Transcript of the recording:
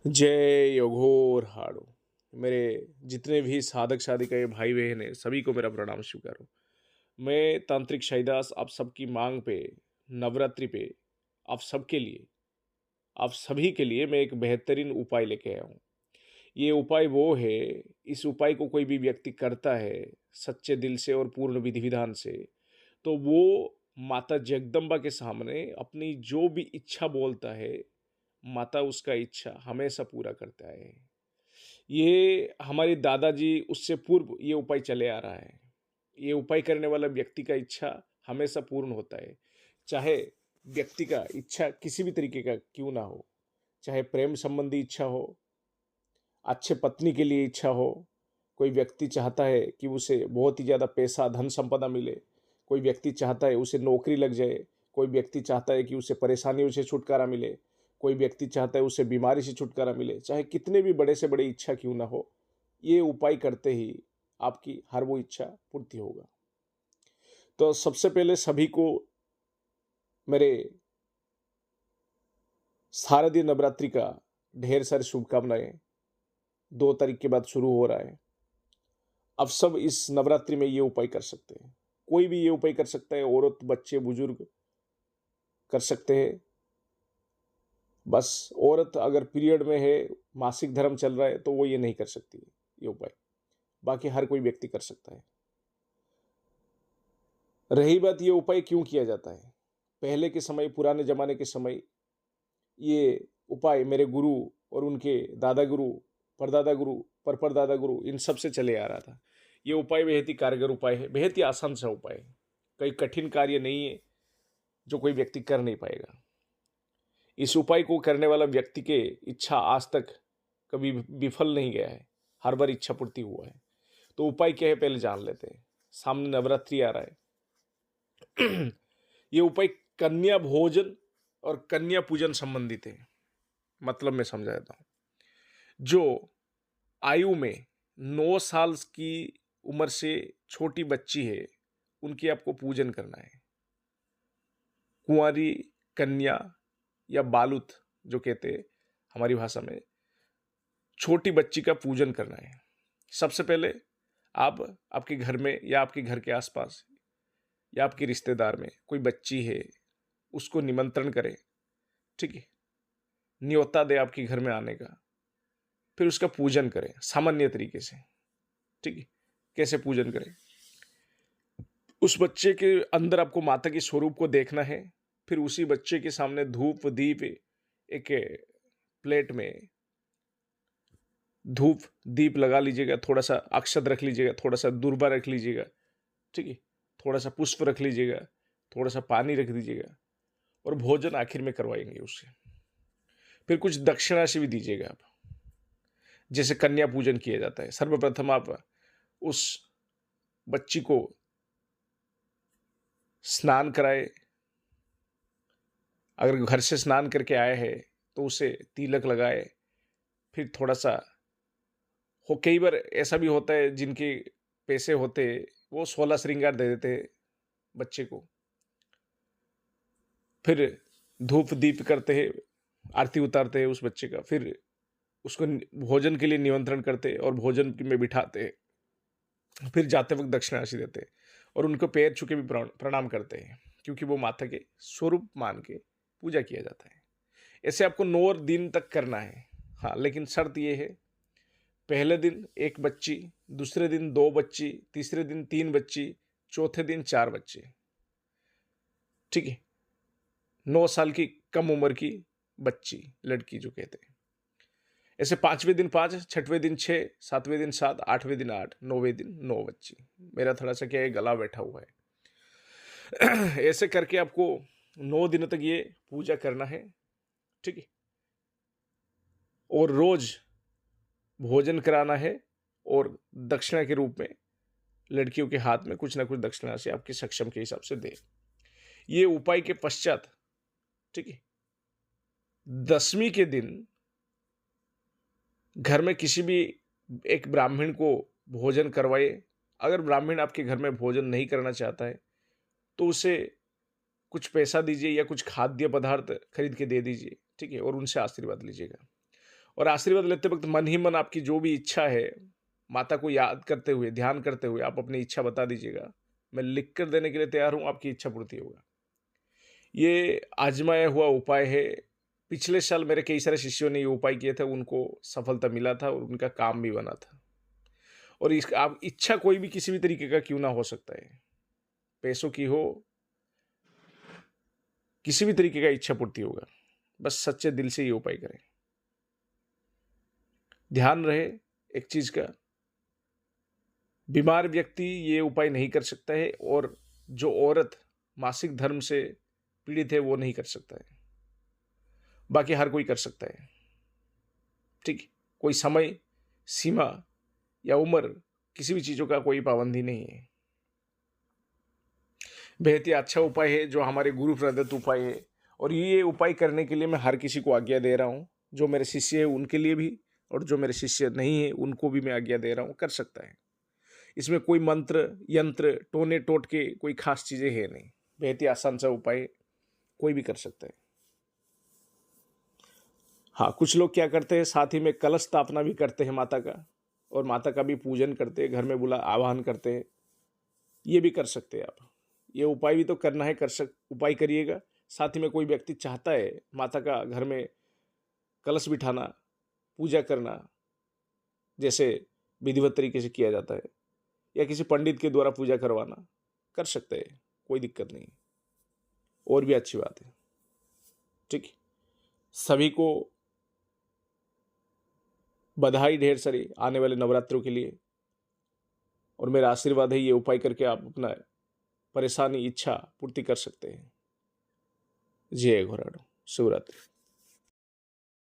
जय योगोर हाड़ो। मेरे जितने भी साधक साधिका ये भाई बहन हैं सभी को मेरा प्रणाम स्वीकार हो। मैं तांत्रिक शाहिदास आप सबकी मांग पे नवरात्रि पे आप सबके लिए आप सभी के लिए मैं एक बेहतरीन उपाय लेके आया हूँ। ये उपाय वो है, इस उपाय को कोई भी व्यक्ति करता है सच्चे दिल से और पूर्ण विधि विधान से, तो वो माता जगदम्बा के सामने अपनी जो भी इच्छा बोलता है, माता उसका इच्छा हमेशा पूरा करता है। ये हमारे दादाजी उससे पूर्व ये उपाय चले आ रहा है। ये उपाय करने वाला व्यक्ति का इच्छा हमेशा पूर्ण होता है। चाहे व्यक्ति का इच्छा किसी भी तरीके का क्यों ना हो, चाहे प्रेम संबंधी इच्छा हो, अच्छे पत्नी के लिए इच्छा हो, कोई व्यक्ति चाहता है कि उसे बहुत ही ज़्यादा पैसा, धन संपदा मिले, कोई व्यक्ति चाहता है उसे नौकरी लग जाए, कोई व्यक्ति चाहता है कि उसे परेशानियों से छुटकारा मिले, कोई व्यक्ति चाहता है उसे बीमारी से छुटकारा मिले, चाहे कितने भी बड़े से बड़ी इच्छा क्यों ना हो, ये उपाय करते ही आपकी हर वो इच्छा पूर्ति होगा। तो सबसे पहले सभी को मेरे शारदीय नवरात्रि का ढेर सारी शुभकामनाएं। 2 तारीख के बाद शुरू हो रहा है। अब सब इस नवरात्रि में ये उपाय कर सकते हैं। कोई भी ये उपाय कर सकता है, औरत, बच्चे, बुजुर्ग कर सकते हैं। बस औरत अगर पीरियड में है, मासिक धर्म चल रहा है, तो वो ये नहीं कर सकती ये उपाय। बाकी हर कोई व्यक्ति कर सकता है। रही बात ये उपाय क्यों किया जाता है, पहले के समय, पुराने जमाने के समय ये उपाय मेरे गुरु और उनके दादा गुरु, परदादा गुरु, परपरदादा गुरु, इन सब से चले आ रहा था। ये उपाय बेहद ही कारगर उपाय है, बेहद ही आसान सा उपाय है। कोई कठिन कार्य नहीं है जो कोई व्यक्ति कर नहीं पाएगा। इस उपाय को करने वाला व्यक्ति के इच्छा आज तक कभी विफल नहीं गया है, हर बार इच्छा पूर्ति हुआ है। तो उपाय क्या है पहले जान लेते हैं। सामने नवरात्रि आ रहा है। ये उपाय कन्या भोजन और कन्या पूजन संबंधित है। मतलब मैं समझा देता हूँ। जो आयु में 9 साल की उम्र से छोटी बच्ची है, उनकी आपको पूजन करना है। कुंवारी कन्या या बालुत जो कहते हैं हमारी भाषा में, छोटी बच्ची का पूजन करना है। सबसे पहले आप आपके घर में या आपके घर के आसपास या आपके रिश्तेदार में कोई बच्ची है, उसको निमंत्रण करें। ठीक है, न्योता दे आपके घर में आने का। फिर उसका पूजन करें सामान्य तरीके से। ठीक है, कैसे पूजन करें? उस बच्चे के अंदर आपको माता के स्वरूप को देखना है। फिर उसी बच्चे के सामने धूप दीप, एक प्लेट में धूप दीप लगा लीजिएगा, थोड़ा सा अक्षत रख लीजिएगा, थोड़ा सा दूर्बा रख लीजिएगा। ठीक है, थोड़ा सा पुष्प रख लीजिएगा, थोड़ा सा पानी रख दीजिएगा, और भोजन आखिर में करवाएंगे उससे। फिर कुछ दक्षिणा से भी दीजिएगा आप, जैसे कन्या पूजन किया जाता है। सर्वप्रथम आप उस बच्ची को स्नान कराए। अगर घर से स्नान करके आए हैं तो उसे तिलक लगाए। फिर थोड़ा सा हो, कई बार ऐसा भी होता है जिनके पैसे होते वो 16 श्रृंगार दे देते बच्चे को। फिर धूप दीप करते हैं, आरती उतारते हैं उस बच्चे का। फिर उसको भोजन के लिए निमंत्रण करते और भोजन में बिठाते। फिर जाते वक्त दक्षिणा राशि देते और उनको पैर छू के भी प्रणाम करते हैं, क्योंकि वो माता के स्वरूप मान के पूजा किया जाता है। ऐसे आपको 9 दिन तक करना है। हाँ, लेकिन शर्त ये है, पहले दिन 1 बच्ची, दूसरे दिन 2 बच्ची, तीसरे दिन 3 बच्ची, चौथे दिन 4 बच्चे। ठीक है, 9 साल की कम उम्र की बच्ची, लड़की जो कहते हैं। ऐसे 5वें दिन 5, 6वें दिन 6, 7वें दिन 7, 8वें दिन 8, 9वें दिन 9 बच्ची। मेरा थोड़ा सा क्या है, गला बैठा हुआ है। ऐसे करके आपको 9 दिनों तक ये पूजा करना है। ठीक है, और रोज भोजन कराना है, और दक्षिणा के रूप में लड़कियों के हाथ में कुछ ना कुछ दक्षिणा से आपके सक्षम के हिसाब से दे। ये उपाय के पश्चात, ठीक है, 10वीं के दिन घर में किसी भी एक ब्राह्मण को भोजन करवाए। अगर ब्राह्मण आपके घर में भोजन नहीं करना चाहता है तो उसे कुछ पैसा दीजिए या कुछ खाद्य पदार्थ खरीद के दे दीजिए। ठीक है, और उनसे आशीर्वाद लीजिएगा। और आशीर्वाद लेते वक्त मन ही मन आपकी जो भी इच्छा है, माता को याद करते हुए, ध्यान करते हुए आप अपनी इच्छा बता दीजिएगा। मैं लिख कर देने के लिए तैयार हूँ, आपकी इच्छा पूर्ति होगा। ये आजमाया हुआ उपाय है। पिछले साल मेरे कई सारे शिष्यों ने ये उपाय किए थे, उनको सफलता मिला था और उनका काम भी बना था। और इस आप इच्छा कोई भी किसी भी तरीके का क्यों ना हो सकता है, पैसों की हो, किसी भी तरीके का इच्छा पूर्ति होगा। बस सच्चे दिल से ये उपाय करें। ध्यान रहे एक चीज का, बीमार व्यक्ति ये उपाय नहीं कर सकता है और जो औरत मासिक धर्म से पीड़ित है वो नहीं कर सकता है। बाकी हर कोई कर सकता है। ठीक है, कोई समय सीमा या उम्र किसी भी चीजों का कोई पाबंदी नहीं है। बेहद ही अच्छा उपाय है जो हमारे गुरु प्रदत्त उपाय है, और ये उपाय करने के लिए मैं हर किसी को आज्ञा दे रहा हूँ। जो मेरे शिष्य है उनके लिए भी, और जो मेरे शिष्य नहीं है उनको भी मैं आज्ञा दे रहा हूँ, कर सकता है। इसमें कोई मंत्र यंत्र टोने टोटके कोई खास चीजें है नहीं। बेहद ही आसान सा उपाय है, कोई भी कर सकता है। हाँ, कुछ लोग क्या करते हैं, साथ ही में कलश स्थापना भी करते हैं माता का, और माता का भी पूजन करते हैं, घर में बुला आवाहन करते हैं। ये भी कर सकते हैं आप। ये उपाय भी तो करना है, उपाय करिएगा। साथ ही में कोई व्यक्ति चाहता है माता का घर में कलश बिठाना, पूजा करना, जैसे विधिवत तरीके से किया जाता है, या किसी पंडित के द्वारा पूजा करवाना, कर सकते हैं, कोई दिक्कत नहीं। और भी अच्छी बात है। ठीक, सभी को बधाई ढेर सारी आने वाले नवरात्रों के लिए। और मेरा आशीर्वाद है ये उपाय करके आप अपना परेशानी इच्छा पूर्ति कर सकते हैं। जय घोराडो। शिवरात्रि।